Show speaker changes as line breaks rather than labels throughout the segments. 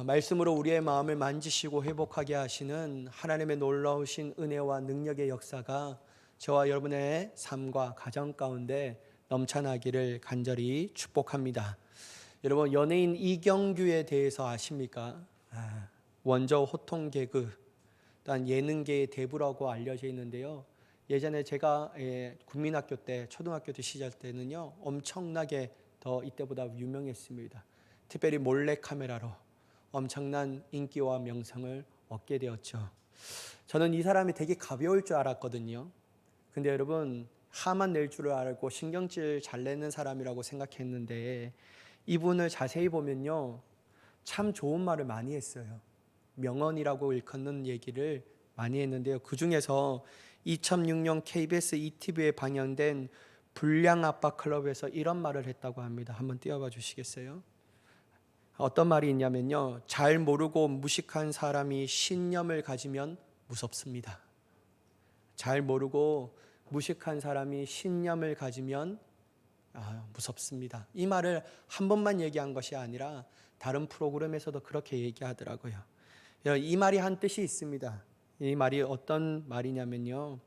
말씀으로 우리의 마음을 만지시고 회복하게 하시는 하나님의 놀라우신 은혜와 능력의 역사가 저와 여러분의 삶과 가정 가운데 넘쳐나기를 간절히 축복합니다. 여러분, 연예인 이경규에 대해서 아십니까? 원조 호통 개그, 또한 예능계의 대부라고 알려져 있는데요. 예전에 제가 국민학교 때, 초등학교 때 시절 때는요, 엄청나게 더 이때보다 유명했습니다. 특별히 몰래카메라로 엄청난 인기와 명성을 얻게 되었죠. 저는 이 사람이 되게 가벼울 줄 알았거든요. 근데 여러분, 화만 낼 줄 알고 신경질 잘 내는 사람이라고 생각했는데 이분을 자세히 보면요, 참 좋은 말을 많이 했어요. 명언이라고 일컫는 얘기를 많이 했는데요. 그 중에서 2006년 KBS ETV에 방영된 불량 아빠 클럽에서 이런 말을 했다고 합니다. 한번 띄워봐 주시겠어요? 어떤 말이 있냐면요, 잘 모르고 무식한 사람이 신념을 가지면 무섭습니다. 잘 모르고 무식한 사람이 신념을 가지면 무섭습니다. 이 말을 한 번만 얘기한 것이 아니라 다른 프로그램에서도 그렇게 얘기하더라고요. 이 말이 한 뜻이 있습니다. 이 말이 어떤 말이냐면요,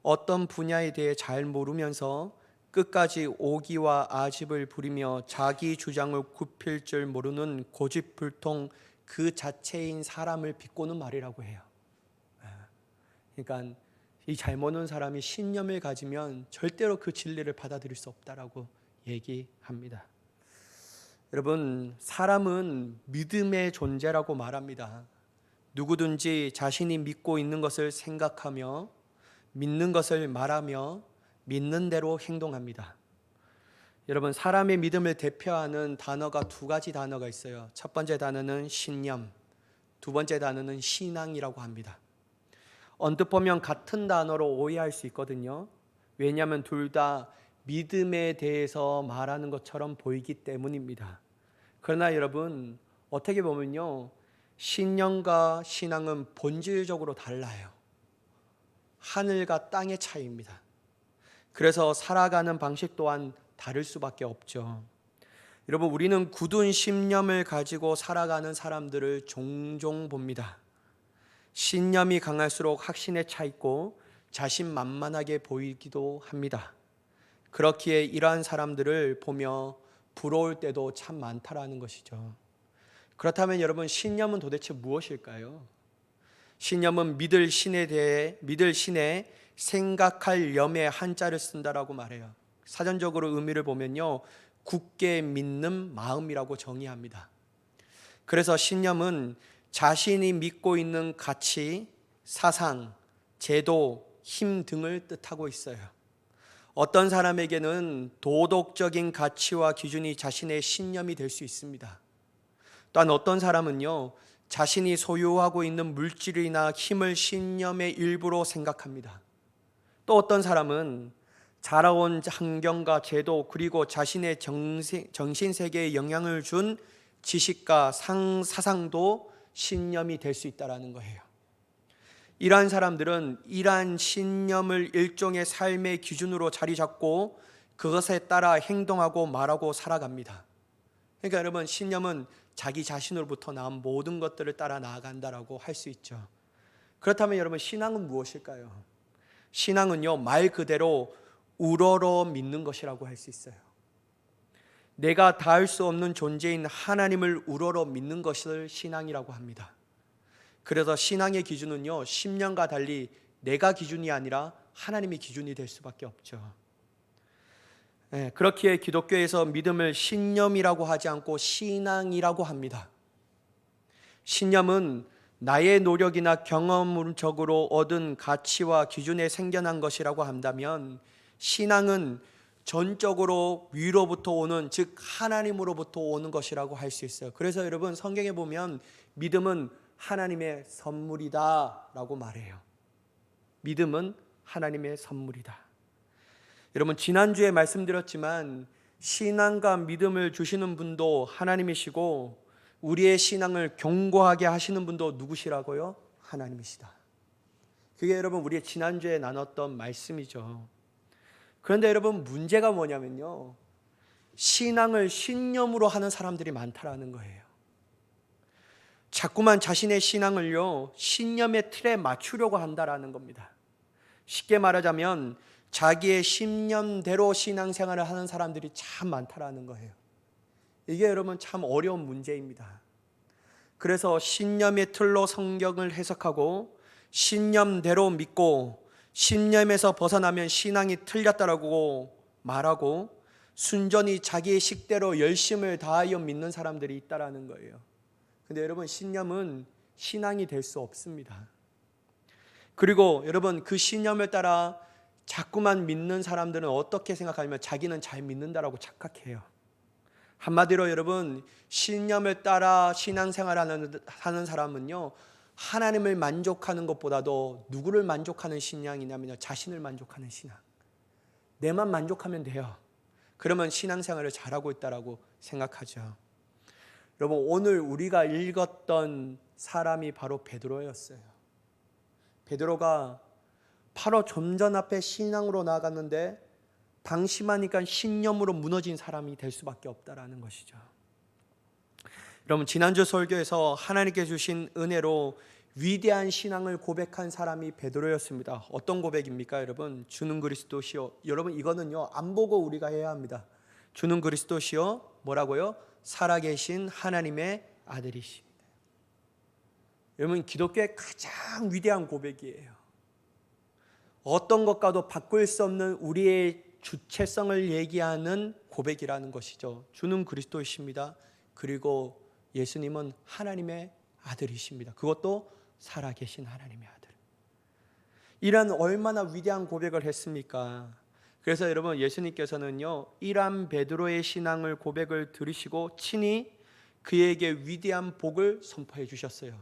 어떤 분야에 대해 잘 모르면서 끝까지 오기와 아집을 부리며 자기 주장을 굽힐 줄 모르는 고집불통 그 자체인 사람을 비꼬는 말이라고 해요. 그러니까 이 잘 모르는 사람이 신념을 가지면 절대로 그 진리를 받아들일 수 없다라고 얘기합니다. 여러분, 사람은 믿음의 존재라고 말합니다. 누구든지 자신이 믿고 있는 것을 생각하며 믿는 것을 말하며 믿는 대로 행동합니다. 여러분, 사람의 믿음을 대표하는 단어가 두 가지 단어가 있어요. 첫 번째 단어는 신념, 두 번째 단어는 신앙이라고 합니다. 언뜻 보면 같은 단어로 오해할 수 있거든요. 왜냐하면 둘 다 믿음에 대해서 말하는 것처럼 보이기 때문입니다. 그러나 여러분, 어떻게 보면요, 신념과 신앙은 본질적으로 달라요. 하늘과 땅의 차이입니다. 그래서 살아가는 방식 또한 다를 수밖에 없죠. 여러분, 우리는 굳은 신념을 가지고 살아가는 사람들을 종종 봅니다. 신념이 강할수록 확신에 차 있고 자신만만하게 보이기도 합니다. 그렇기에 이러한 사람들을 보며 부러울 때도 참 많다라는 것이죠. 그렇다면 여러분, 신념은 도대체 무엇일까요? 신념은 믿을 신에 생각할 염에 한자를 쓴다라고 말해요. 사전적으로 의미를 보면요, 굳게 믿는 마음이라고 정의합니다. 그래서 신념은 자신이 믿고 있는 가치, 사상, 제도, 힘 등을 뜻하고 있어요. 어떤 사람에게는 도덕적인 가치와 기준이 자신의 신념이 될 수 있습니다. 또한 어떤 사람은요, 자신이 소유하고 있는 물질이나 힘을 신념의 일부로 생각합니다. 또 어떤 사람은 자라온 환경과 제도, 그리고 자신의 정신세계에 영향을 준 지식과 사상도 신념이 될 수 있다는 거예요. 이러한 사람들은 이러한 신념을 일종의 삶의 기준으로 자리 잡고 그것에 따라 행동하고 말하고 살아갑니다. 그러니까 여러분, 신념은 자기 자신으로부터 나온 모든 것들을 따라 나아간다라고 할 수 있죠. 그렇다면 여러분, 신앙은 무엇일까요? 신앙은요, 말 그대로 우러러 믿는 것이라고 할 수 있어요. 내가 닿을 수 없는 존재인 하나님을 우러러 믿는 것을 신앙이라고 합니다. 그래서 신앙의 기준은요, 10년과 달리 내가 기준이 아니라 하나님이 기준이 될 수밖에 없죠. 그렇기에 기독교에서 믿음을 신념이라고 하지 않고 신앙이라고 합니다. 신념은 나의 노력이나 경험적으로 얻은 가치와 기준에 생겨난 것이라고 한다면, 신앙은 전적으로 위로부터 오는, 즉 하나님으로부터 오는 것이라고 할 수 있어요. 그래서 여러분, 성경에 보면 믿음은 하나님의 선물이다 라고 말해요. 믿음은 하나님의 선물이다. 여러분, 지난주에 말씀드렸지만 신앙과 믿음을 주시는 분도 하나님이시고 우리의 신앙을 견고하게 하시는 분도 누구시라고요? 하나님이시다. 그게 여러분, 우리 지난주에 나눴던 말씀이죠. 그런데 여러분, 문제가 뭐냐면요, 신앙을 신념으로 하는 사람들이 많다라는 거예요. 자꾸만 자신의 신앙을요 신념의 틀에 맞추려고 한다라는 겁니다. 쉽게 말하자면 자기의 신념대로 신앙생활을 하는 사람들이 참 많다라는 거예요. 이게 여러분 참 어려운 문제입니다. 그래서 신념의 틀로 성경을 해석하고 신념대로 믿고 신념에서 벗어나면 신앙이 틀렸다라고 말하고 순전히 자기의 식대로 열심을 다하여 믿는 사람들이 있다라는 거예요. 근데 여러분 신념은 신앙이 될 수 없습니다. 그리고 여러분 그 신념을 따라 자꾸만 믿는 사람들은 어떻게 생각하냐면 자기는 잘 믿는다라고 착각해요. 한마디로 여러분 신념을 따라 신앙생활하는 사람은요 하나님을 만족하는 것보다도 누구를 만족하는 신앙이냐면요 자신을 만족하는 신앙. 내만 만족하면 돼요. 그러면 신앙생활을 잘하고 있다라고 생각하죠. 여러분 오늘 우리가 읽었던 사람이 바로 베드로였어요. 베드로가 바로 좀 전 앞에 신앙으로 나아갔는데 방심하니까 신념으로 무너진 사람이 될 수밖에 없다라는 것이죠. 여러분 지난주 설교에서 하나님께 주신 은혜로 위대한 신앙을 고백한 사람이 베드로였습니다. 어떤 고백입니까 여러분? 주는 그리스도시요. 여러분 이거는요 안 보고 우리가 해야 합니다. 주는 그리스도시요 뭐라고요? 살아계신 하나님의 아들이십니다. 여러분 기독교의 가장 위대한 고백이에요. 어떤 것과도 바꿀 수 없는 우리의 주체성을 얘기하는 고백이라는 것이죠. 주는 그리스도이십니다. 그리고 예수님은 하나님의 아들이십니다. 그것도 살아계신 하나님의 아들. 이런 얼마나 위대한 고백을 했습니까? 그래서 여러분 예수님께서는요 이러한 베드로의 신앙을 고백을 들으시고 친히 그에게 위대한 복을 선포해 주셨어요.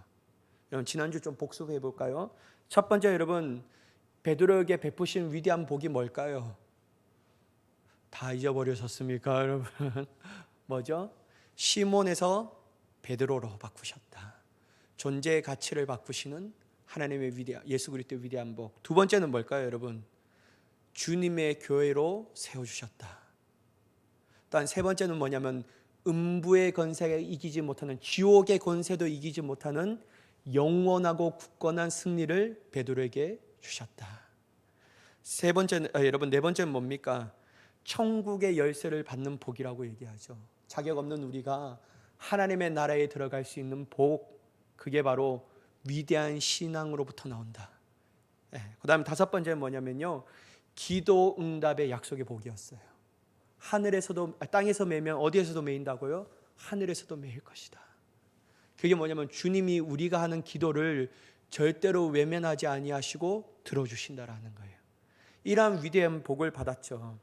여러분 지난주 좀 복습해 볼까요? 첫 번째 여러분 베드로에게 베푸신 위대한 복이 뭘까요? 다 잊어버리셨습니까 여러분? 뭐죠? 시몬에서 베드로로 바꾸셨다. 존재의 가치를 바꾸시는 하나님의 위대한 예수 그리스도의 위대한 복. 두 번째는 뭘까요 여러분? 주님의 교회로 세워주셨다. 또한 세 번째는 뭐냐면 음부의 권세에 이기지 못하는 지옥의 권세도 이기지 못하는 영원하고 굳건한 승리를 베드로에게 주셨다. 세 번째는 여러분 네 번째는 뭡니까? 천국의 열쇠를 받는 복이라고 얘기하죠. 자격 없는 우리가 하나님의 나라에 들어갈 수 있는 복, 그게 바로 위대한 신앙으로부터 나온다. 그 다음에 다섯 번째는 뭐냐면요 기도 응답의 약속의 복이었어요. 하늘에서도 땅에서 매면 어디에서도 매인다고요? 하늘에서도 매일 것이다. 그게 뭐냐면 주님이 우리가 하는 기도를 절대로 외면하지 아니하시고 들어주신다라는 거예요. 이러한 위대한 복을 받았죠.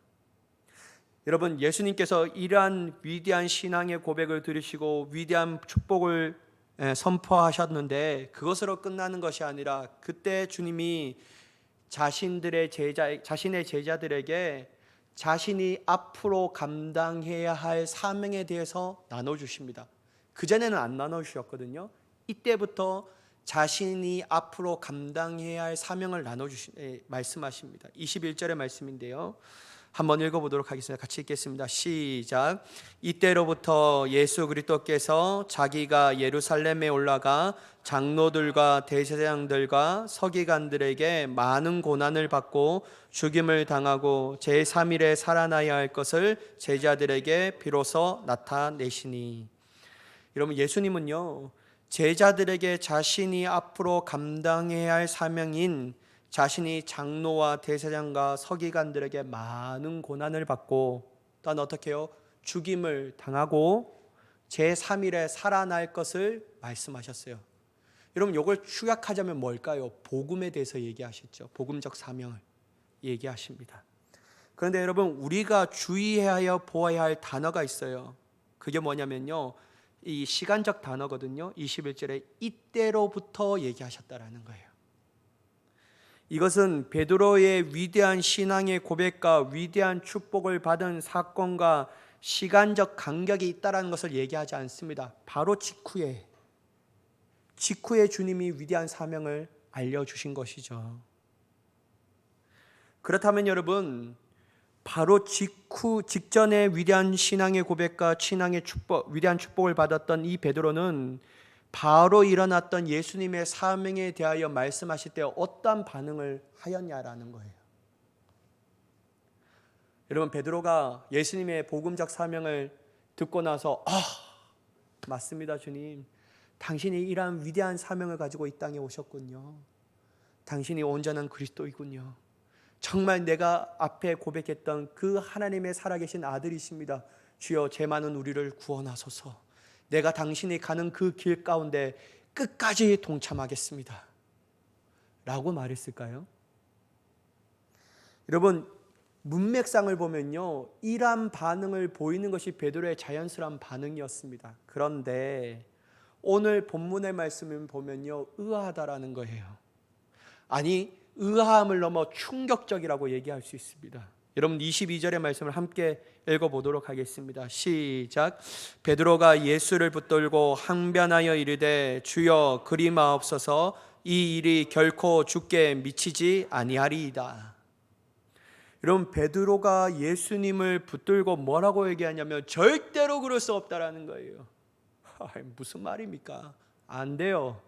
여러분 예수님께서 이러한 위대한 신앙의 고백을 들으시고 위대한 축복을 선포하셨는데 그것으로 끝나는 것이 아니라 그때 주님이 자신의 제자들에게 자신이 앞으로 감당해야 할 사명에 대해서 나눠주십니다. 그전에는 안 나눠주셨거든요. 이때부터 자신이 앞으로 감당해야 할 사명을 말씀하십니다. 21절의 말씀인데요. 한번 읽어보도록 하겠습니다. 같이 읽겠습니다. 시작. 이때로부터 예수 그리스도께서 자기가 예루살렘에 올라가 장로들과 대제사장들과 서기관들에게 많은 고난을 받고 죽임을 당하고 제3일에 살아나야 할 것을 제자들에게 비로소 나타내시니. 여러분 예수님은요 제자들에게 자신이 앞으로 감당해야 할 사명인 자신이 장로와 대제사장과 서기관들에게 많은 고난을 받고 또한 어떻게 해요? 죽임을 당하고 제3일에 살아날 것을 말씀하셨어요. 여러분 이걸 축약하자면 뭘까요? 복음에 대해서 얘기하셨죠. 복음적 사명을 얘기하십니다. 그런데 여러분 우리가 주의해야 보아야 할 단어가 있어요. 그게 뭐냐면요 이 시간적 단어거든요. 21절에 이때로부터 얘기하셨다라는 거예요. 이것은 베드로의 위대한 신앙의 고백과 위대한 축복을 받은 사건과 시간적 간격이 있다라는 것을 얘기하지 않습니다. 바로 직후에 주님이 위대한 사명을 알려주신 것이죠. 그렇다면 여러분 바로 직전에 위대한 신앙의 고백과 신앙의 축복, 위대한 축복을 받았던 이 베드로는 바로 일어났던 예수님의 사명에 대하여 말씀하실 때 어떠한 반응을 하였냐라는 거예요. 여러분, 베드로가 예수님의 복음적 사명을 듣고 나서 맞습니다 주님, 당신이 이러한 위대한 사명을 가지고 이 땅에 오셨군요. 당신이 온전한 그리스도이군요. 정말 내가 앞에 고백했던 그 하나님의 살아계신 아들이십니다. 주여 죄 많은 우리를 구원하소서. 내가 당신이 가는 그 길 가운데 끝까지 동참하겠습니다 라고 말했을까요? 여러분, 문맥상을 보면요, 이러한 반응을 보이는 것이 베드로의 자연스러운 반응이었습니다. 그런데 오늘 본문의 말씀을 보면요, 의아하다라는 거예요. 아니, 의아함을 넘어 충격적이라고 얘기할 수 있습니다. 여러분, 22절의 말씀을 함께 읽어보도록 하겠습니다. 시작. 베드로가 예수를 붙들고 항변하여 이르되 주여 그리 마옵소서, 이 일이 결코 주께 미치지 아니하리이다. 여러분, 베드로가 예수님을 붙들고 뭐라고 얘기하냐면 절대로 그럴 수 없다라는 거예요. 무슨 말입니까? 안 돼요.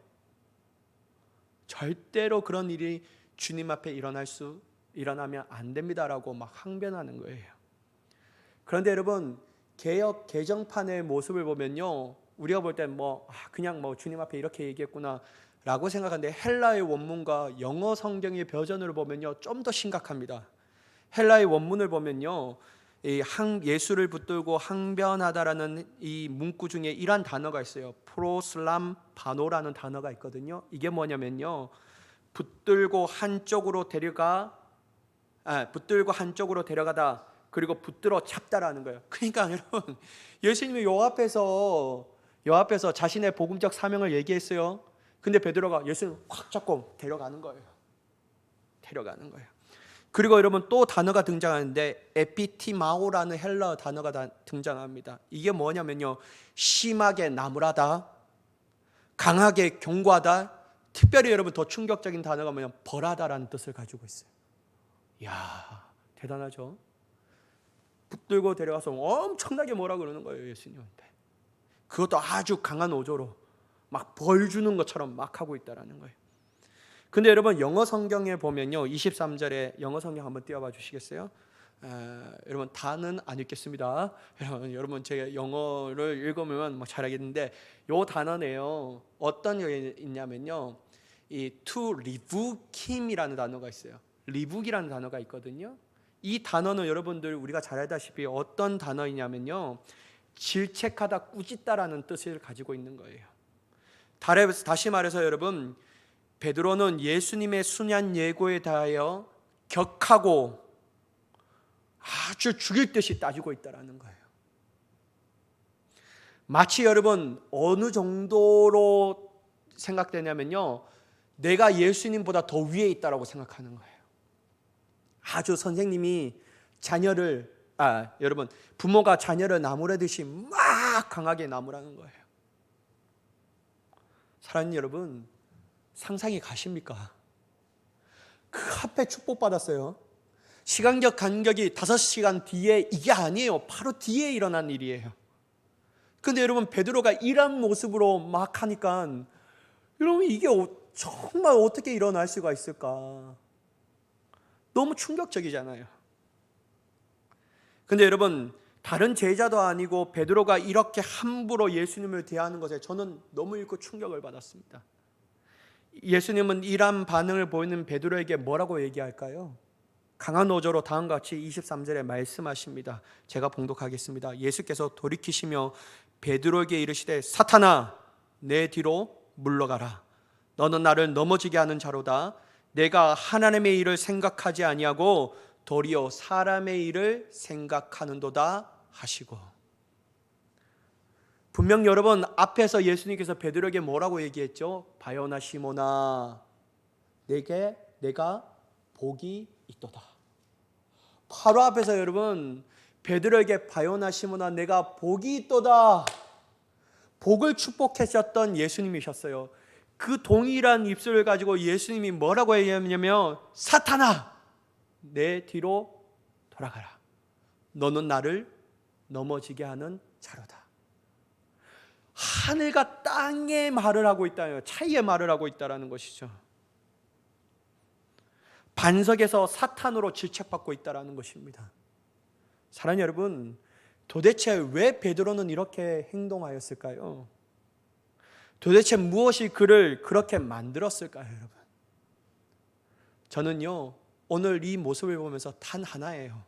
절대로 그런 일이 주님 앞에 일어나면 안 됩니다라고 막 항변하는 거예요. 그런데 여러분, 개역 개정판의 모습을 보면요, 우리가 볼 때 그냥 주님 앞에 이렇게 얘기했구나 라고 생각하는데, 헬라의 원문과 영어 성경의 버전을 보면요 좀 더 심각합니다. 헬라의 원문을 보면요, 예수를 붙들고 항변하다라는 이 문구 중에 이란 단어가 있어요. 프로슬람 바노라는 단어가 있거든요. 이게 뭐냐면요, 붙들고 한쪽으로 데려가다, 그리고 붙들어 잡다라는 거예요. 그러니까 여러분, 예수님이 요 앞에서 자신의 복음적 사명을 얘기했어요. 근데 베드로가 예수님을 확 잡고 데려가는 거예요. 그리고 여러분, 또 단어가 등장하는데 에피티마오라는 헬라어 단어가 등장합니다. 이게 뭐냐면요, 심하게 나무라다, 강하게 경고하다, 특별히 여러분 더 충격적인 단어가 뭐냐면 벌하다라는 뜻을 가지고 있어요. 이야, 대단하죠? 붙들고 데려가서 엄청나게 뭐라 그러는 거예요, 예수님한테. 그것도 아주 강한 어조로 막 벌 주는 것처럼 막 하고 있다라는 거예요. 근데 여러분, 영어 성경에 보면요, 23절에 영어 성경 한번 띄워봐 주시겠어요? 여러분, 다는 안 읽겠습니다. 여러분, 제가 영어를 읽으면 잘하겠는데, 요 단어네요. 어떤 게 있냐면요, 이 to revoke이라는 단어가 있어요. revoke이라는 단어가 있거든요. 이 단어는 여러분들 우리가 잘 알다시피 어떤 단어이냐면요, 질책하다, 꾸짖다라는 뜻을 가지고 있는 거예요. 다시 말해서 여러분, 베드로는 예수님의 순한 예고에 대하여 격하고 아주 죽일 듯이 따지고 있다라는 거예요. 마치 여러분, 어느 정도로 생각되냐면요, 내가 예수님보다 더 위에 있다라고 생각하는 거예요. 아주 선생님이 여러분, 부모가 자녀를 나무라듯이 막 강하게 나무라는 거예요. 사랑하는 여러분, 상상이 가십니까? 그 앞에 축복받았어요. 시간적 간격이 5시간 뒤에, 이게 아니에요. 바로 뒤에 일어난 일이에요. 근데 여러분, 베드로가 이런 모습으로 막 하니까, 여러분, 이게 정말 어떻게 일어날 수가 있을까? 너무 충격적이잖아요. 근데 여러분, 다른 제자도 아니고 베드로가 이렇게 함부로 예수님을 대하는 것에 저는 너무 읽고 충격을 받았습니다. 예수님은 이런 반응을 보이는 베드로에게 뭐라고 얘기할까요? 강한 어조로 다음과 같이 23절에 말씀하십니다. 제가 봉독하겠습니다. 예수께서 돌이키시며 베드로에게 이르시되 사탄아, 내 뒤로 물러가라. 너는 나를 넘어지게 하는 자로다. 내가 하나님의 일을 생각하지 아니하고 도리어 사람의 일을 생각하는도다 하시고. 분명 여러분, 앞에서 예수님께서 베드로에게 뭐라고 얘기했죠? 바요나 시몬아, 내게 내가 복이 있도다. 바로 앞에서 여러분, 베드로에게 바요나 시몬아, 내가 복이 있도다, 복을 축복하셨던 예수님이셨어요. 그 동일한 입술을 가지고 예수님이 뭐라고 얘기하냐면 사탄아, 내 뒤로 돌아가라. 너는 나를 넘어지게 하는 자로다. 하늘과 땅의 말을 하고 있다요. 차이의 말을 하고 있다라는 것이죠. 반석에서 사탄으로 질책받고 있다라는 것입니다. 사랑하는 여러분, 도대체 왜 베드로는 이렇게 행동하였을까요? 도대체 무엇이 그를 그렇게 만들었을까요, 여러분? 저는요, 오늘 이 모습을 보면서 단 하나예요.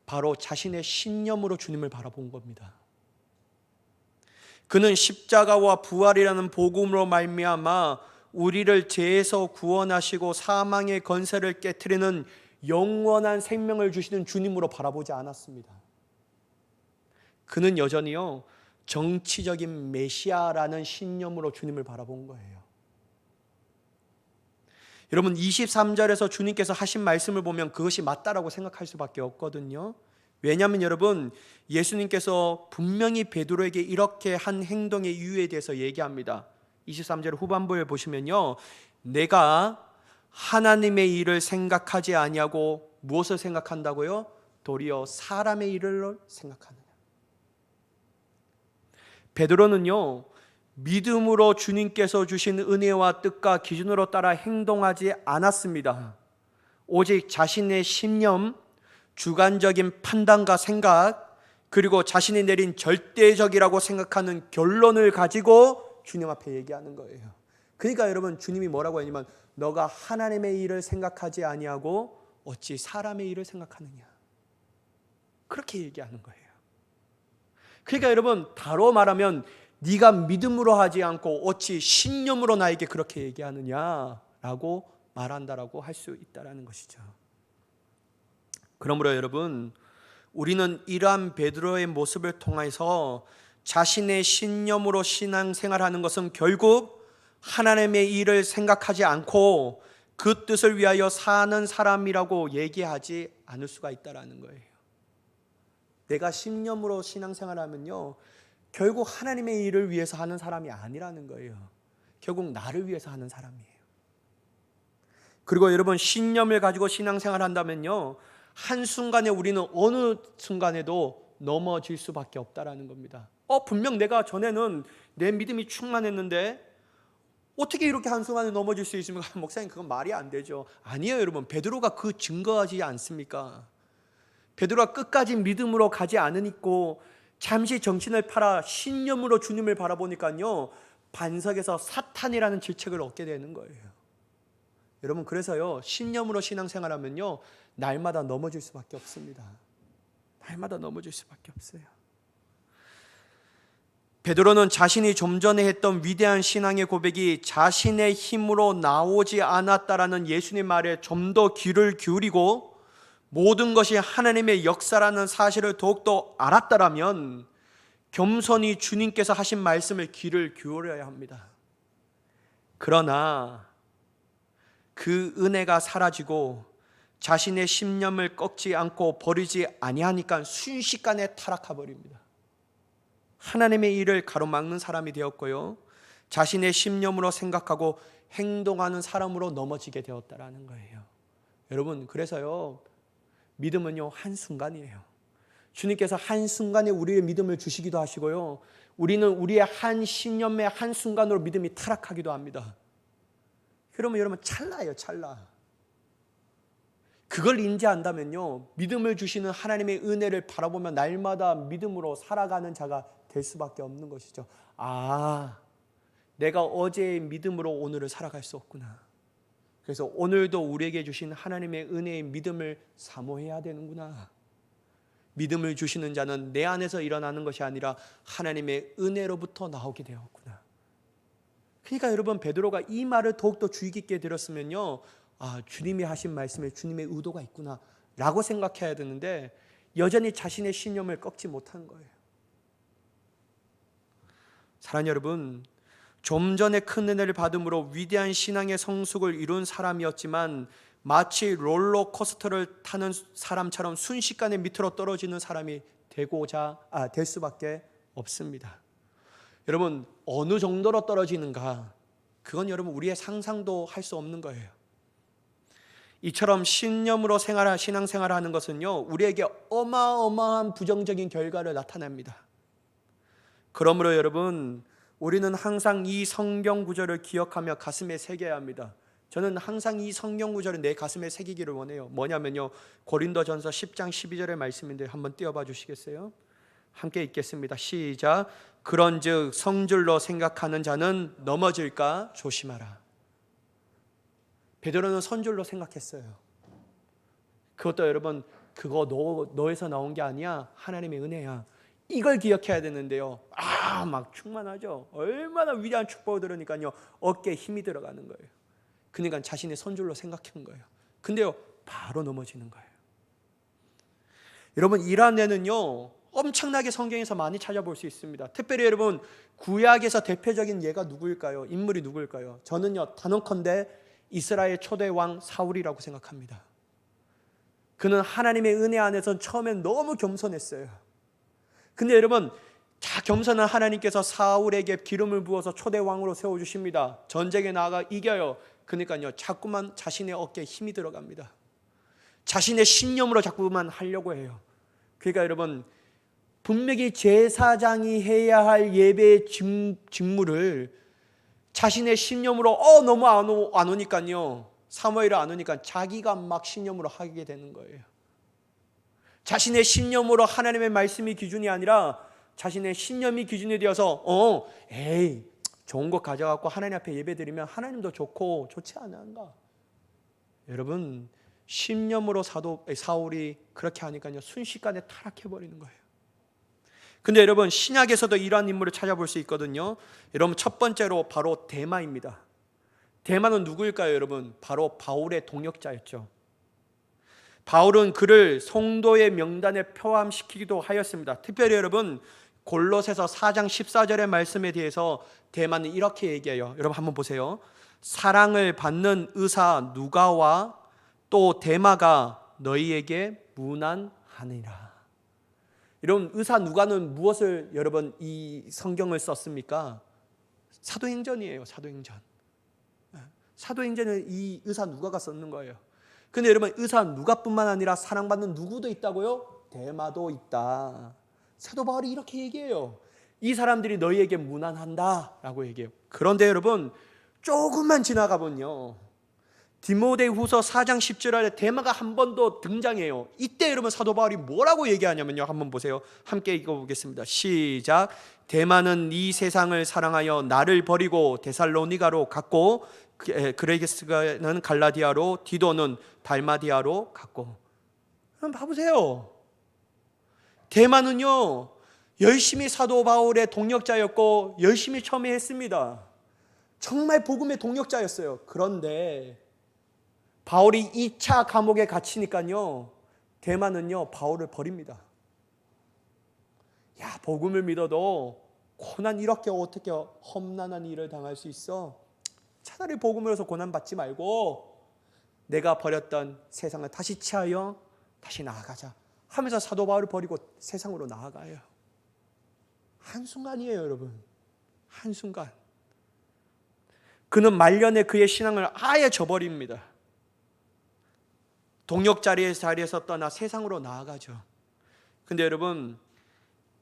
바로 자신의 신념으로 주님을 바라본 겁니다. 그는 십자가와 부활이라는 복음으로 말미암아 우리를 죄에서 구원하시고 사망의 권세를 깨트리는 영원한 생명을 주시는 주님으로 바라보지 않았습니다. 그는 여전히요, 정치적인 메시아라는 신념으로 주님을 바라본 거예요. 여러분, 23절에서 주님께서 하신 말씀을 보면 그것이 맞다라고 생각할 수밖에 없거든요. 왜냐하면 여러분, 예수님께서 분명히 베드로에게 이렇게 한 행동의 이유에 대해서 얘기합니다. 23절 후반부에 보시면요, 내가 하나님의 일을 생각하지 아니하고 무엇을 생각한다고요? 도리어 사람의 일을 생각하느냐. 베드로는요, 믿음으로 주님께서 주신 은혜와 뜻과 기준으로 따라 행동하지 않았습니다. 오직 자신의 신념, 주관적인 판단과 생각, 그리고 자신이 내린 절대적이라고 생각하는 결론을 가지고 주님 앞에 얘기하는 거예요. 그러니까 여러분, 주님이 뭐라고 하냐면 너가 하나님의 일을 생각하지 아니하고 어찌 사람의 일을 생각하느냐, 그렇게 얘기하는 거예요. 그러니까 여러분, 다로 말하면 네가 믿음으로 하지 않고 어찌 신념으로 나에게 그렇게 얘기하느냐라고 말한다라고 할 수 있다라는 것이죠. 그러므로 여러분, 우리는 이러한 베드로의 모습을 통해서 자신의 신념으로 신앙생활하는 것은 결국 하나님의 일을 생각하지 않고 그 뜻을 위하여 사는 사람이라고 얘기하지 않을 수가 있다라는 거예요. 내가 신념으로 신앙생활하면요, 결국 하나님의 일을 위해서 하는 사람이 아니라는 거예요. 결국 나를 위해서 하는 사람이에요. 그리고 여러분, 신념을 가지고 신앙생활 한다면요, 한순간에 우리는 어느 순간에도 넘어질 수밖에 없다라는 겁니다. 분명 내가 전에는 내 믿음이 충만했는데 어떻게 이렇게 한순간에 넘어질 수 있습니까? 목사님, 그건 말이 안 되죠. 아니에요, 여러분. 베드로가 그 증거하지 않습니까? 베드로가 끝까지 믿음으로 가지 않으니까 잠시 정신을 팔아 신념으로 주님을 바라보니까요, 반석에서 사탄이라는 질책을 얻게 되는 거예요. 여러분, 그래서요, 신념으로 신앙생활하면요, 날마다 넘어질 수밖에 없습니다. 날마다 넘어질 수밖에 없어요. 베드로는 자신이 좀 전에 했던 위대한 신앙의 고백이 자신의 힘으로 나오지 않았다라는 예수님 말에 좀 더 귀를 기울이고 모든 것이 하나님의 역사라는 사실을 더욱더 알았다라면 겸손히 주님께서 하신 말씀을 귀를 기울여야 합니다. 그러나 그 은혜가 사라지고 자신의 신념을 꺾지 않고 버리지 아니하니까 순식간에 타락해 버립니다. 하나님의 일을 가로막는 사람이 되었고요, 자신의 신념으로 생각하고 행동하는 사람으로 넘어지게 되었다라는 거예요. 여러분, 그래서요, 믿음은요, 한순간이에요. 주님께서 한순간에 우리의 믿음을 주시기도 하시고요, 우리는 우리의 한 신념의 한순간으로 믿음이 타락하기도 합니다. 그러면 여러분, 찰나예요, 찰나. 그걸 인지한다면요, 믿음을 주시는 하나님의 은혜를 바라보며 날마다 믿음으로 살아가는 자가 될 수밖에 없는 것이죠. 내가 어제의 믿음으로 오늘을 살아갈 수 없구나. 그래서 오늘도 우리에게 주신 하나님의 은혜의 믿음을 사모해야 되는구나. 믿음을 주시는 자는 내 안에서 일어나는 것이 아니라 하나님의 은혜로부터 나오게 되었구나. 그러니까 여러분, 베드로가 이 말을 더욱더 주의 깊게 들었으면요, 주님이 하신 말씀에 주님의 의도가 있구나 라고 생각해야 되는데 여전히 자신의 신념을 꺾지 못한 거예요. 사랑하는 여러분, 좀 전에 큰 은혜를 받음으로 위대한 신앙의 성숙을 이룬 사람이었지만 마치 롤러코스터를 타는 사람처럼 순식간에 밑으로 떨어지는 사람이 될 수밖에 없습니다. 여러분, 어느 정도로 떨어지는가, 그건 여러분 우리의 상상도 할 수 없는 거예요. 이처럼 신념으로 신앙생활을 하는 것은요, 우리에게 어마어마한 부정적인 결과를 나타냅니다. 그러므로 여러분, 우리는 항상 이 성경 구절을 기억하며 가슴에 새겨야 합니다. 저는 항상 이 성경 구절을 내 가슴에 새기기를 원해요. 뭐냐면요, 고린도전서 10장 12절의 말씀인데 한번 띄워봐 주시겠어요? 함께 읽겠습니다. 시작. 그런즉 성줄로 생각하는 자는 넘어질까 조심하라. 베드로는 선줄로 생각했어요. 그것도 여러분, 그거 너에서 나온 게 아니야. 하나님의 은혜야. 이걸 기억해야 되는데요. 막 충만하죠. 얼마나 위대한 축복을 들으니까요, 어깨에 힘이 들어가는 거예요. 그러니까 자신의 선줄로 생각한 거예요. 근데요, 바로 넘어지는 거예요. 여러분, 이러한 예는요, 엄청나게 성경에서 많이 찾아볼 수 있습니다. 특별히 여러분, 구약에서 대표적인 예가 누구일까요? 인물이 누구일까요? 저는요, 단언컨대 이스라엘 초대 왕 사울이라고 생각합니다. 그는 하나님의 은혜 안에서 처음엔 너무 겸손했어요. 근데 여러분, 겸손한 하나님께서 사울에게 기름을 부어서 초대 왕으로 세워주십니다. 전쟁에 나아가 이겨요. 그러니까요, 자꾸만 자신의 어깨에 힘이 들어갑니다. 자신의 신념으로 자꾸만 하려고 해요. 그러니까 여러분, 분명히 제사장이 해야 할 예배의 직무를 자신의 신념으로 너무 안 오니까요, 사무엘이 안 오니까 자기가 막 신념으로 하게 되는 거예요. 자신의 신념으로 하나님의 말씀이 기준이 아니라 자신의 신념이 기준이 되어서 좋은 거 가져갖고 하나님 앞에 예배드리면 하나님도 좋고 좋지 않은가? 여러분, 신념으로 사울이 그렇게 하니까요, 순식간에 타락해버리는 거예요. 근데 여러분, 신약에서도 이러한 인물을 찾아볼 수 있거든요. 여러분, 첫 번째로 바로 데마입니다. 데마는 누구일까요, 여러분? 바로 바울의 동역자였죠. 바울은 그를 성도의 명단에 포함시키기도 하였습니다. 특별히 여러분, 골로새서 4장 14절의 말씀에 대해서 데마는 이렇게 얘기해요. 여러분 한번 보세요. 사랑을 받는 의사 누가와 또 데마가 너희에게 문안하니라. 여러분, 의사 누가는 무엇을 여러분 이 성경을 썼습니까? 사도행전이에요. 사도행전을 이 의사 누가가 썼는 거예요. 근데 여러분, 의사 누가뿐만 아니라 사랑받는 누구도 있다고요? 데마도 있다. 사도 바울이 이렇게 얘기해요. 이 사람들이 너희에게 문안한다 라고 얘기해요. 그런데 여러분, 조금만 지나가 보면요, 디모데후서 4장 10절에 데마가 한 번 더 등장해요. 이때 여러분, 사도 바울이 뭐라고 얘기하냐면요, 한번 보세요. 함께 읽어보겠습니다. 시작. 데마는 이 세상을 사랑하여 나를 버리고 데살로니가로 갔고, 그레게스는 갈라디아로, 디도는 달마디아로 갔고. 그럼 봐보세요. 데마는요, 열심히 사도 바울의 동역자였고 열심히 처음에 했습니다. 정말 복음의 동역자였어요. 그런데 바울이 2차 감옥에 갇히니까요, 데마는요, 바울을 버립니다. 야, 복음을 믿어도 고난 이렇게 어떻게 험난한 일을 당할 수 있어? 차라리 복음으로서 고난 받지 말고 내가 버렸던 세상을 다시 취하여 다시 나아가자 하면서 사도 바울을 버리고 세상으로 나아가요. 한순간이에요, 여러분. 한순간. 그는 말년에 그의 신앙을 아예 저버립니다. 동역 자리에서 떠나 세상으로 나아가죠. 근데 여러분,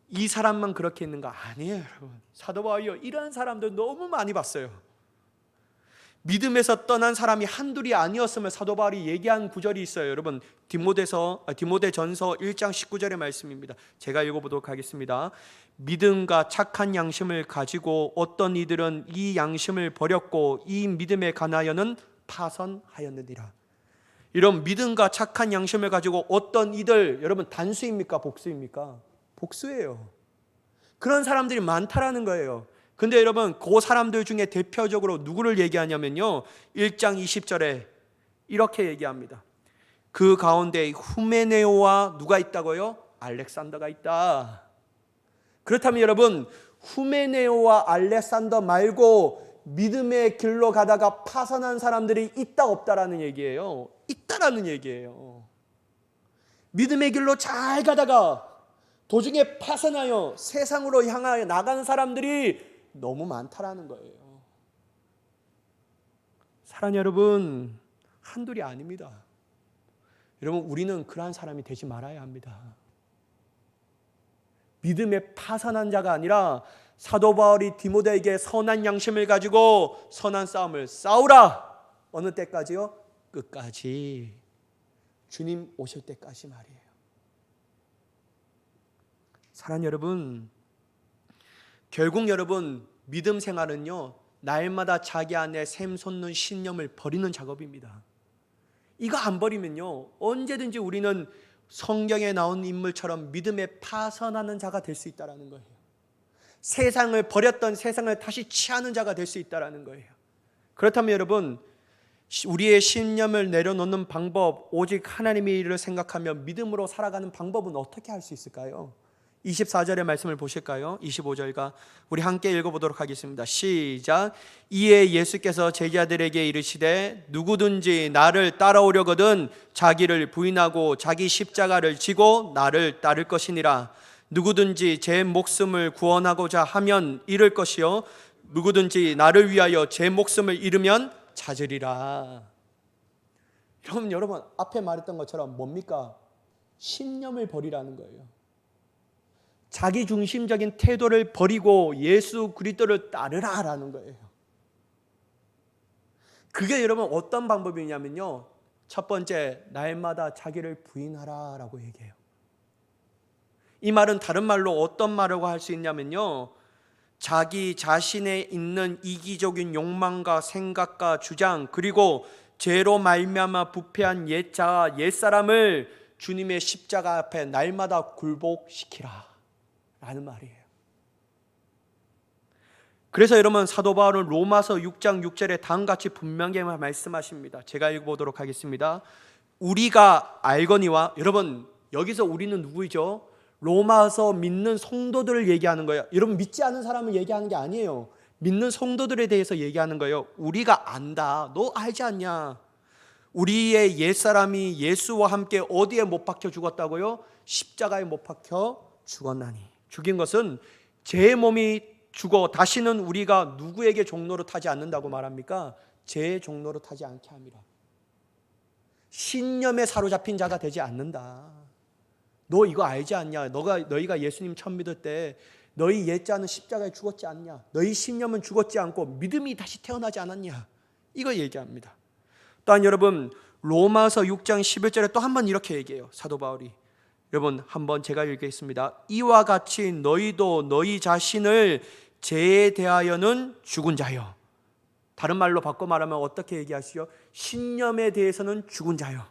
이 사람만 그렇게 있는 거 아니에요, 여러분. 사도 바울이요, 이런 사람들 너무 많이 봤어요. 믿음에서 떠난 사람이 한둘이 아니었음을 사도 바울이 얘기한 구절이 있어요. 여러분, 디모데전서 1장 19절의 말씀입니다. 제가 읽어보도록 하겠습니다. 믿음과 착한 양심을 가지고 어떤 이들은 이 양심을 버렸고 이 믿음에 관하여는 파선하였느니라. 이런 믿음과 착한 양심을 가지고 어떤 이들, 여러분 단수입니까? 복수입니까? 복수예요. 그런 사람들이 많다라는 거예요. 근데 여러분, 그 사람들 중에 대표적으로 누구를 얘기하냐면요, 1장 20절에 이렇게 얘기합니다. 그 가운데 후메네오와 누가 있다고요? 알렉산더가 있다. 그렇다면 여러분, 후메네오와 알렉산더 말고 믿음의 길로 가다가 파선한 사람들이 있다 없다라는 얘기예요. 있다라는 얘기예요. 믿음의 길로 잘 가다가 도중에 파선하여 세상으로 향하여 나가는 사람들이 너무 많다라는 거예요. 사랑하는 여러분, 한둘이 아닙니다. 여러분, 우리는 그러한 사람이 되지 말아야 합니다. 믿음에 파산한 자가 아니라 사도 바울이 디모데에게 선한 양심을 가지고 선한 싸움을 싸우라. 어느 때까지요? 끝까지. 주님 오실 때까지 말이에요. 사랑하는 여러분, 결국 여러분 믿음 생활은요, 날마다 자기 안에 샘솟는 신념을 버리는 작업입니다. 이거 안 버리면요, 언제든지 우리는 성경에 나온 인물처럼 믿음에 파선하는 자가 될 수 있다는 거예요. 세상을 버렸던 세상을 다시 취하는 자가 될 수 있다는 거예요. 그렇다면 여러분, 우리의 신념을 내려놓는 방법, 오직 하나님의 일을 생각하며 믿음으로 살아가는 방법은 어떻게 할 수 있을까요? 24절의 말씀을 보실까요? 25절과 우리 함께 읽어보도록 하겠습니다. 시작. 이에 예수께서 제자들에게 이르시되 누구든지 나를 따라오려거든 자기를 부인하고 자기 십자가를 지고 나를 따를 것이니라. 누구든지 제 목숨을 구원하고자 하면 잃을 것이요 누구든지 나를 위하여 제 목숨을 잃으면 찾으리라. 여러분 앞에 말했던 것처럼 뭡니까? 신념을 버리라는 거예요. 자기 중심적인 태도를 버리고 예수 그리스도를 따르라라는 거예요. 그게 여러분 어떤 방법이냐면요, 첫 번째, 날마다 자기를 부인하라라고 얘기해요. 이 말은 다른 말로 어떤 말이라고 할 수 있냐면요, 자기 자신에 있는 이기적인 욕망과 생각과 주장, 그리고 죄로 말미암아 부패한 옛자아, 옛사람을 주님의 십자가 앞에 날마다 굴복시키라 라는 말이에요. 그래서 여러분 사도 바울은 로마서 6장 6절에 다음같이 분명히 말씀하십니다. 제가 읽어보도록 하겠습니다. 우리가 알거니와, 여러분 여기서 우리는 누구이죠? 로마서 믿는 성도들을 얘기하는 거예요. 여러분 믿지 않은 사람을 얘기하는 게 아니에요. 믿는 성도들에 대해서 얘기하는 거예요. 우리가 안다. 너 알지 않냐? 우리의 옛사람이 예수와 함께 어디에 못 박혀 죽었다고요? 십자가에 못 박혀 죽었나니. 죽인 것은 제 몸이 죽어 다시는 우리가 누구에게 종로로 타지 않는다고 말합니까? 제 종로로 타지 않게 합니다. 신념에 사로잡힌 자가 되지 않는다. 너 이거 알지 않냐? 너희가 예수님 처음 믿을 때 너희 옛자는 십자가에 죽었지 않냐? 너희 신념은 죽었지 않고 믿음이 다시 태어나지 않았냐? 이거 얘기합니다. 또한 여러분 로마서 6장 11절에 또 한 번 이렇게 얘기해요. 사도 바울이. 여러분 한번 제가 읽겠습니다. 이와 같이 너희도 너희 자신을 죄에 대하여는 죽은 자요. 다른 말로 바꿔 말하면 어떻게 얘기하시죠? 신념에 대해서는 죽은 자요.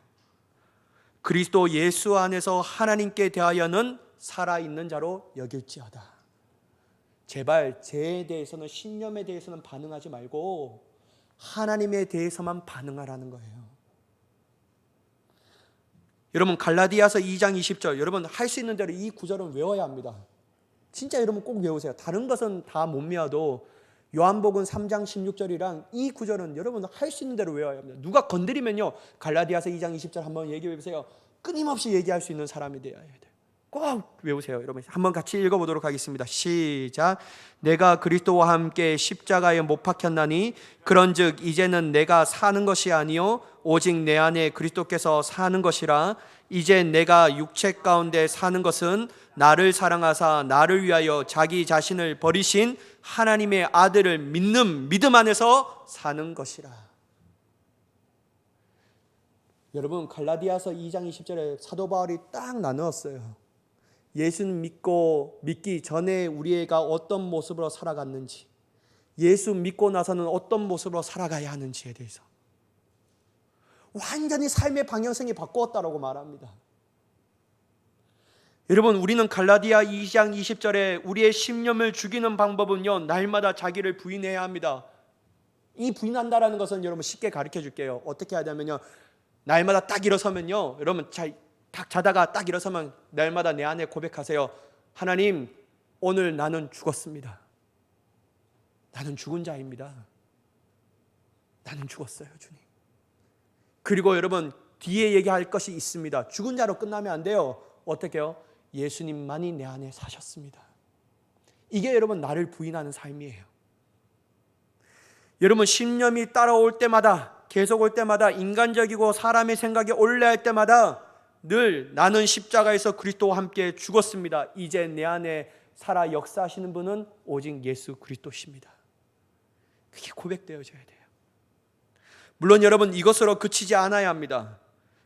그리스도 예수 안에서 하나님께 대하여는 살아있는 자로 여길지어다. 제발 죄에 대해서는, 신념에 대해서는 반응하지 말고 하나님에 대해서만 반응하라는 거예요. 여러분 갈라디아서 2장 20절, 여러분 할 수 있는 대로 이 구절은 외워야 합니다. 진짜 여러분 꼭 외우세요. 다른 것은 다 못 외워도 요한복음 3장 16절이랑 이 구절은 여러분 할 수 있는 대로 외워야 합니다. 누가 건드리면요, 갈라디아서 2장 20절 한번 얘기해 보세요. 끊임없이 얘기할 수 있는 사람이 되어야 돼요. 꼭 외우세요. 여러분 한번 같이 읽어보도록 하겠습니다. 시작. 내가 그리스도와 함께 십자가에 못 박혔나니 그런즉 이제는 내가 사는 것이 아니요 오직 내 안에 그리스도께서 사는 것이라. 이제 내가 육체 가운데 사는 것은 나를 사랑하사 나를 위하여 자기 자신을 버리신 하나님의 아들을 믿는 믿음 안에서 사는 것이라. 여러분 갈라디아서 2장 20절에 사도 바울이 딱 나누었어요. 예수는 믿기 전에 우리가 어떤 모습으로 살아갔는지, 예수 믿고 나서는 어떤 모습으로 살아가야 하는지에 대해서 완전히 삶의 방향성이 바꾸었다고 말합니다. 여러분 우리는 갈라디아 2장 20절에 우리의 신념을 죽이는 방법은요, 날마다 자기를 부인해야 합니다. 이 부인한다라는 것은 여러분 쉽게 가르쳐 줄게요. 어떻게 해야 되면요, 날마다 딱 일어서면요, 여러분 딱 자다가 딱 일어서면 날마다 내 안에 고백하세요. 하나님, 오늘 나는 죽었습니다. 나는 죽은 자입니다. 나는 죽었어요, 주님. 그리고 여러분 뒤에 얘기할 것이 있습니다. 죽은 자로 끝나면 안 돼요. 어떻게 해요? 예수님만이 내 안에 사셨습니다. 이게 여러분 나를 부인하는 삶이에요. 여러분 신념이 따라올 때마다, 계속 올 때마다, 인간적이고 사람의 생각이 올라할 때마다 늘 나는 십자가에서 그리스도와 함께 죽었습니다. 이제 내 안에 살아 역사하시는 분은 오직 예수 그리스도십니다. 그게 고백되어져야 돼요. 물론 여러분, 이것으로 그치지 않아야 합니다.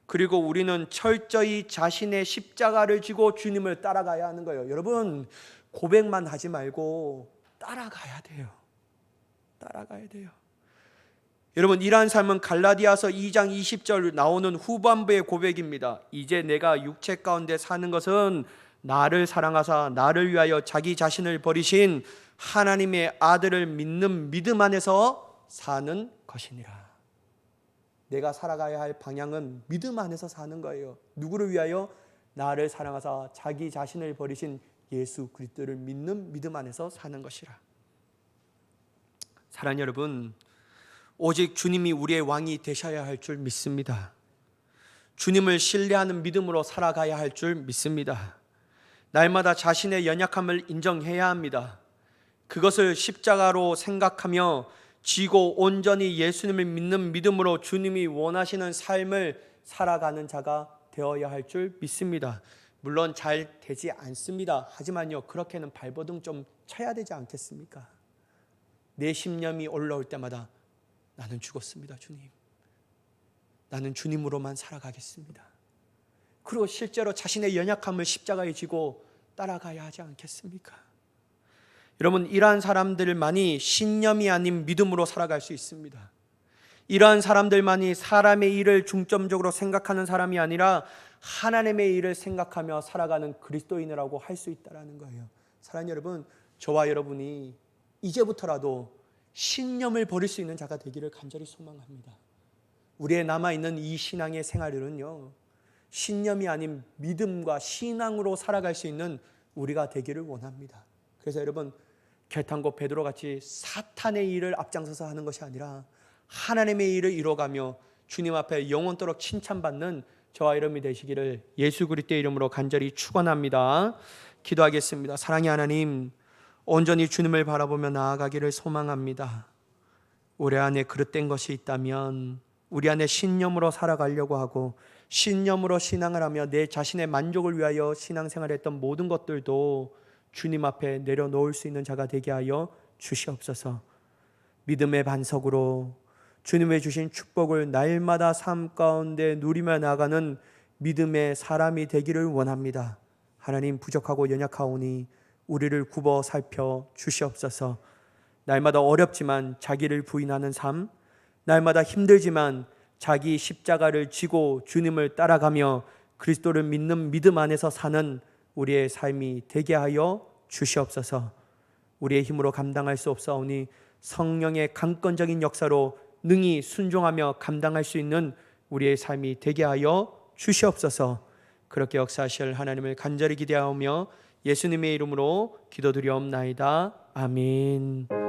그리고 우리는 철저히 자신의 십자가를 지고 주님을 따라가야 하는 거예요. 여러분, 고백만 하지 말고 따라가야 돼요. 따라가야 돼요. 여러분, 이러한 삶은 갈라디아서 2장 20절 나오는 후반부의 고백입니다. 이제 내가 육체 가운데 사는 것은 나를 사랑하사 나를 위하여 자기 자신을 버리신 하나님의 아들을 믿는 믿음 안에서 사는 것이니라. 내가 살아가야 할 방향은 믿음 안에서 사는 거예요. 누구를 위하여? 나를 사랑하사 자기 자신을 버리신 예수 그리스도를 믿는 믿음 안에서 사는 것이라. 사랑하는 여러분, 오직 주님이 우리의 왕이 되셔야 할 줄 믿습니다. 주님을 신뢰하는 믿음으로 살아가야 할 줄 믿습니다. 날마다 자신의 연약함을 인정해야 합니다. 그것을 십자가로 생각하며 지고 온전히 예수님을 믿는 믿음으로 주님이 원하시는 삶을 살아가는 자가 되어야 할 줄 믿습니다. 물론 잘 되지 않습니다. 하지만요, 그렇게는 발버둥 좀 쳐야 되지 않겠습니까? 내 신념이 올라올 때마다 나는 죽었습니다, 주님. 나는 주님으로만 살아가겠습니다. 그리고 실제로 자신의 연약함을 십자가에 지고 따라가야 하지 않겠습니까? 여러분, 이러한 사람들만이 신념이 아닌 믿음으로 살아갈 수 있습니다. 이러한 사람들만이 사람의 일을 중점적으로 생각하는 사람이 아니라 하나님의 일을 생각하며 살아가는 그리스도인이라고 할 수 있다는 거예요. 사랑하는 여러분, 저와 여러분이 이제부터라도 신념을 버릴 수 있는 자가 되기를 간절히 소망합니다. 우리의 남아있는 이 신앙의 생활은요, 신념이 아닌 믿음과 신앙으로 살아갈 수 있는 우리가 되기를 원합니다. 그래서 여러분, 결탄고 베드로같이 사탄의 일을 앞장서서 하는 것이 아니라 하나님의 일을 이뤄가며 주님 앞에 영원토록 칭찬받는 저와 여러분이 되시기를 예수 그리스도의 이름으로 간절히 축원합니다. 기도하겠습니다. 사랑의 하나님, 온전히 주님을 바라보며 나아가기를 소망합니다. 우리 안에 그릇된 것이 있다면 우리 안에 신념으로 살아가려고 하고 신념으로 신앙을 하며 내 자신의 만족을 위하여 신앙생활했던 모든 것들도 주님 앞에 내려놓을 수 있는 자가 되게 하여 주시옵소서. 믿음의 반석으로 주님의 주신 축복을 날마다 삶 가운데 누리며 나아가는 믿음의 사람이 되기를 원합니다. 하나님, 부족하고 연약하오니 우리를 굽어 살펴 주시옵소서. 날마다 어렵지만 자기를 부인하는 삶, 날마다 힘들지만 자기 십자가를 지고 주님을 따라가며 그리스도를 믿는 믿음 안에서 사는 우리의 삶이 되게 하여 주시옵소서. 우리의 힘으로 감당할 수 없사오니 성령의 강권적인 역사로 능히 순종하며 감당할 수 있는 우리의 삶이 되게 하여 주시옵소서. 그렇게 역사하실 하나님을 간절히 기대하며 예수님의 이름으로 기도드리옵나이다. 아멘.